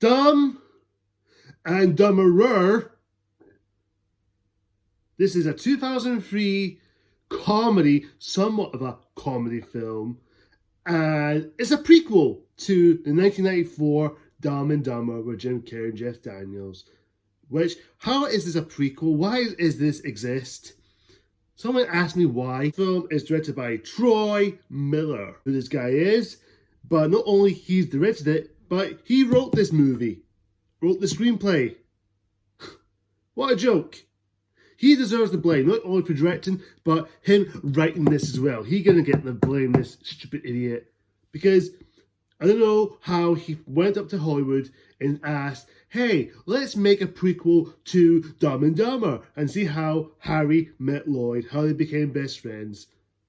Dumb and Dumberer. This is a 2003 comedy, somewhat of a comedy film, and it's a prequel to the 1994 Dumb and Dumber with Jim Carrey and Jeff Daniels. Which, how is this a prequel? Why is this exist? Someone asked me why. The film is directed by Troy Miller, who this guy is, but not only he's directed it, but he wrote this movie. Wrote the screenplay. What a joke. He deserves the blame, not only for directing, but him writing this as well. He's gonna get the blame, this stupid idiot. Because I don't know how he went up to Hollywood and asked, hey, let's make a prequel to Dumb and Dumber and see how Harry met Lloyd, how they became best friends.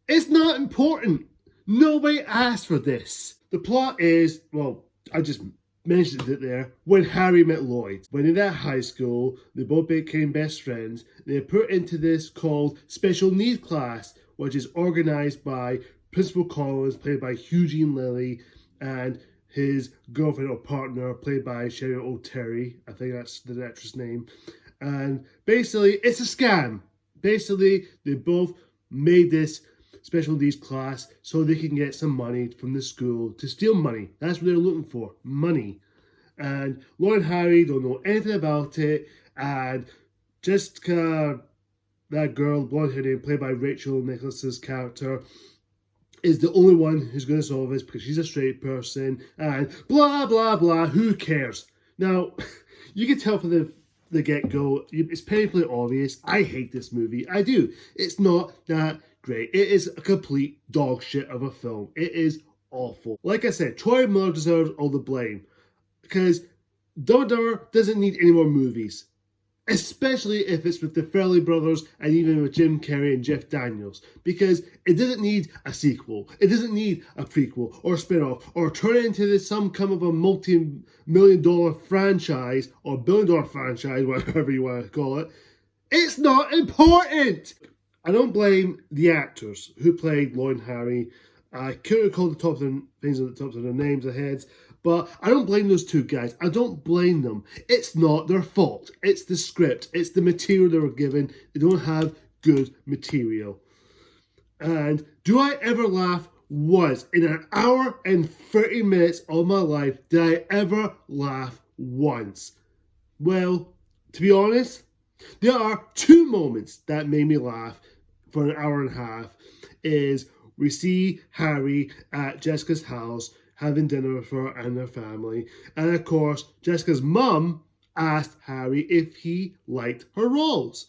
It's not important. Nobody asked for this. The plot is, well, I just mentioned it there, when Harry met Lloyd. When they're at high school, they both became best friends. They're put into this called special needs class, which is organised by Principal Collins, played by Eugene Lilly, and his girlfriend or partner, played by Sherry O'Terry. I think that's the actress' name. And basically, it's a scam. Basically, they both made this special needs class so they can get some money from the school to steal money. That's what they're looking for, money. And Lloyd and Harry don't know anything about it, and Jessica, that girl, blonde-haired name, played by Rachel Nicholas's character, is the only one who's going to solve this because she's a straight person, and blah, blah, blah, who cares? Now, you can tell from the get-go, it's painfully obvious, I hate this movie. I do. It's not that great. It is a complete dog shit of a film. It is awful. Like I said, Troy Miller deserves all the blame because Dumb and Dumber doesn't need any more movies, especially if it's with the Farrelly brothers and even with Jim Carrey and Jeff Daniels, because it doesn't need a sequel. It doesn't need a prequel or a spin-off or turn it into some kind of a multi-million-dollar franchise or billion-dollar franchise, whatever you want to call it. It's not important. I don't blame the actors who played Lloyd and Harry. I couldn't recall the top of the things at the tops of their names, their heads, but I don't blame those two guys. I don't blame them. It's not their fault. It's the script. It's the material they were given. They don't have good material. And do I ever laugh once? In an hour and 30 minutes of my life, did I ever laugh once? Well, to be honest, there are two moments that made me laugh for an hour and a half. Is we see Harry at Jessica's house having dinner with her and her family. And of course, Jessica's mum asked Harry if he liked her rolls.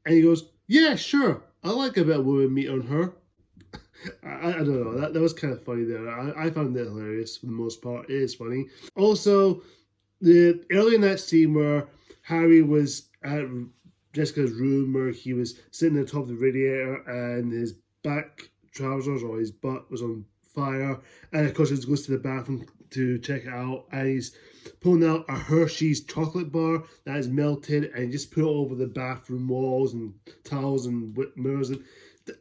And he goes, yeah, sure. I like a bit of women meat on her. I don't know. That was kind of funny there. I found it hilarious for the most part. It is funny. Also, early in that scene where Harry was at Jessica's room where he was sitting on top of the radiator and his back trousers or his butt was on fire, and of course he goes to the bathroom to check it out, and he's pulling out a Hershey's chocolate bar that is melted and he just put it over the bathroom walls and towels and mirrors. And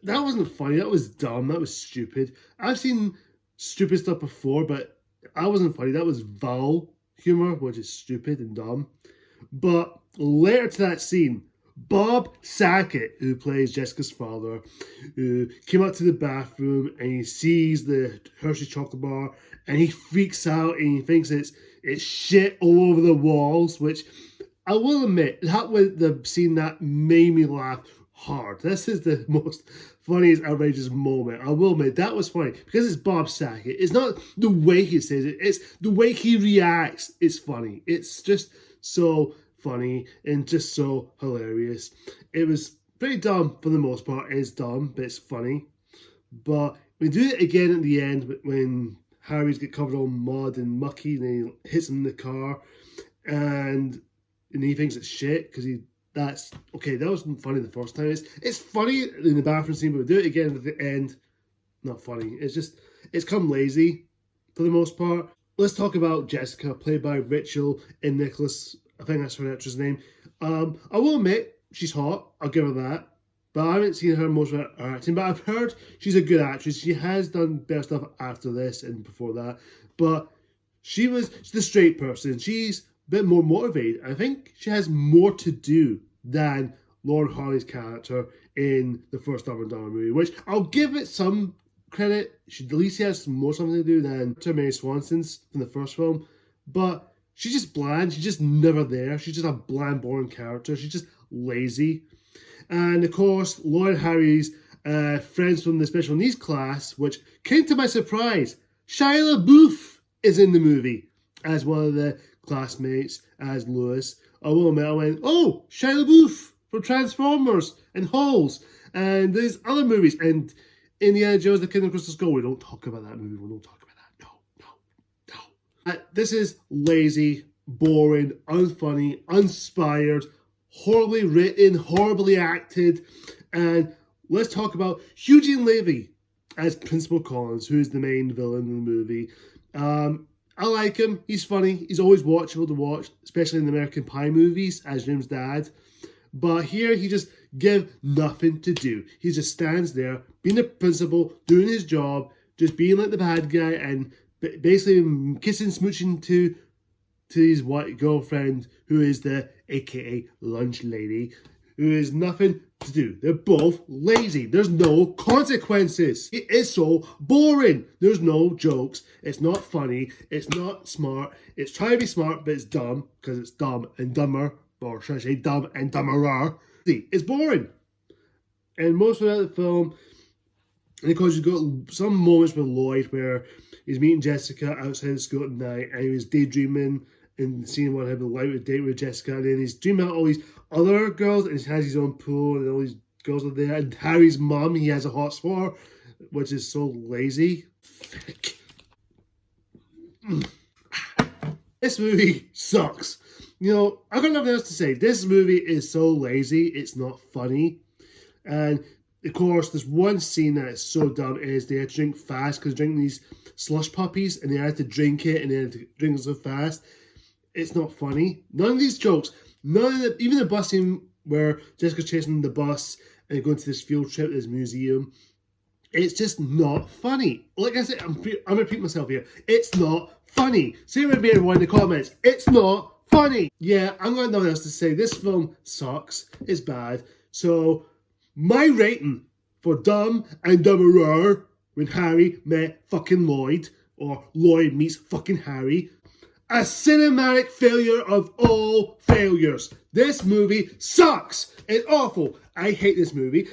that wasn't funny. That was dumb. That was stupid. I've seen stupid stuff before, but that wasn't funny. That was foul humor, which is stupid and dumb. But later to that scene, Bob Saget, who plays Jessica's father, who came out to the bathroom and he sees the Hershey chocolate bar and he freaks out and he thinks it's shit all over the walls, which I will admit, that was the scene that made me laugh hard. This is the most funniest, outrageous moment. I will admit, that was funny because it's Bob Saget. It's not the way he says it, it's the way he reacts. It's funny. It's just so funny and just so hilarious. It was pretty dumb for the most part. It's dumb, but it's funny. But we do it again at the end when Harry's get covered all mud and mucky and then he hits him in the car and he thinks it's shit because that wasn't funny the first time. It's funny in the bathroom scene, but we do it again at the end. Not funny. It's come lazy for the most part. Let's talk about Jessica, played by Rachel and Nicholas. I think that's her actress name. I will admit, she's hot. I'll give her that. But I haven't seen her most of her acting. But I've heard she's a good actress. She has done better stuff after this and before that. But She's the straight person. She's a bit more motivated. I think she has more to do than Lauren Hardy's character in the first Dumb and Dumber movie, which I'll give it some credit. She at least has more something to do than Mary Swanson's from the first film, but she's just bland. She's just never there. She's just a bland, boring character. She's just lazy. And of course, Lloyd Harry's friends from the special needs class, which came to my surprise, Shia LaBeouf is in the movie as one of the classmates, as Lewis. I will admit, I went, oh, Shia LaBeouf from Transformers and Halls and there's other movies, and Indiana Jones, the Kingdom of Crystal Skull. We don't talk about that movie. We don't talk about that. No. This is lazy, boring, unfunny, uninspired, horribly written, horribly acted, and let's talk about Eugene Levy as Principal Collins, who is the main villain in the movie. I like him. He's funny. He's always watchable to watch, especially in the American Pie movies as Jim's dad. But here he just give nothing to do. He just stands there, being a principal, doing his job, just being like the bad guy, and basically kissing, smooching to his white girlfriend, who is the AKA lunch lady, who has nothing to do. They're both lazy. There's no consequences. It is so boring. There's no jokes. It's not funny. It's not smart. It's trying to be smart, but it's dumb because it's dumb and dumber, or should I say dumb and dumberer. It's boring. And most of the film, and of course you've got some moments with Lloyd where he's meeting Jessica outside of school at night and he was daydreaming and seeing what happened like with date with Jessica, and then he's dreaming about all these other girls, and he has his own pool, and all these girls are there, and Harry's mum he has a hot spot, which is so lazy. This movie sucks. You know, I've got nothing else to say. This movie is so lazy, it's not funny. And of course, there's one scene that is so dumb is they had to drink fast because drinking these slush puppies, and they had to drink it, and they had to drink it so fast. It's not funny. None of these jokes, even the bus scene where Jessica's chasing the bus and going to this field trip, this museum, it's just not funny. Like I said, I'm repeating myself here. It's not funny. Say it with me, everyone, in the comments. It's not funny. Yeah, I'm got nothing else to say. This film sucks. It's bad. So, my rating for Dumb and Dumberer, when Harry met fucking Lloyd, or Lloyd meets fucking Harry, a cinematic failure of all failures. This movie sucks. It's awful. I hate this movie.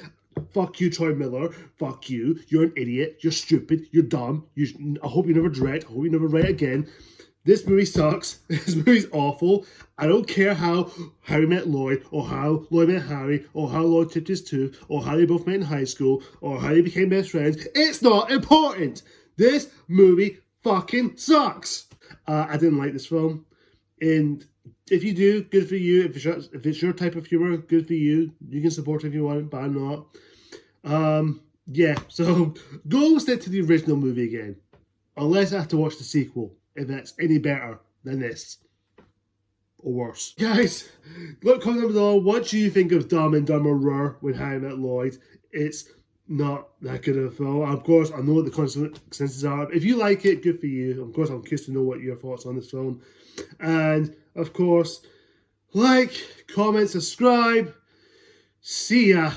Fuck you, Troy Miller. Fuck you. You're an idiot. You're stupid. You're dumb. I hope you never direct. I hope you never write again. This movie sucks. This movie's awful. I don't care how Harry met Lloyd, or how Lloyd met Harry, or how Lloyd tipped his tooth, or how they both met in high school, or how they became best friends. It's not important. This movie fucking sucks. I didn't like this film, and if you do, good for you. If it's your type of humor, good for you. You can support it if you want, but I'm not. Yeah, so go stick to the original movie again, unless I have to watch the sequel, if that's any better than this, or worse. Guys, look, comment down below, what do you think of Dumb and Dumberer when Harry met Lloyd? It's not that good of a film. Of course, I know what the consequences are. If you like it, good for you. Of course, I'm curious to know what your thoughts on this film. And, of course, like, comment, subscribe. See ya.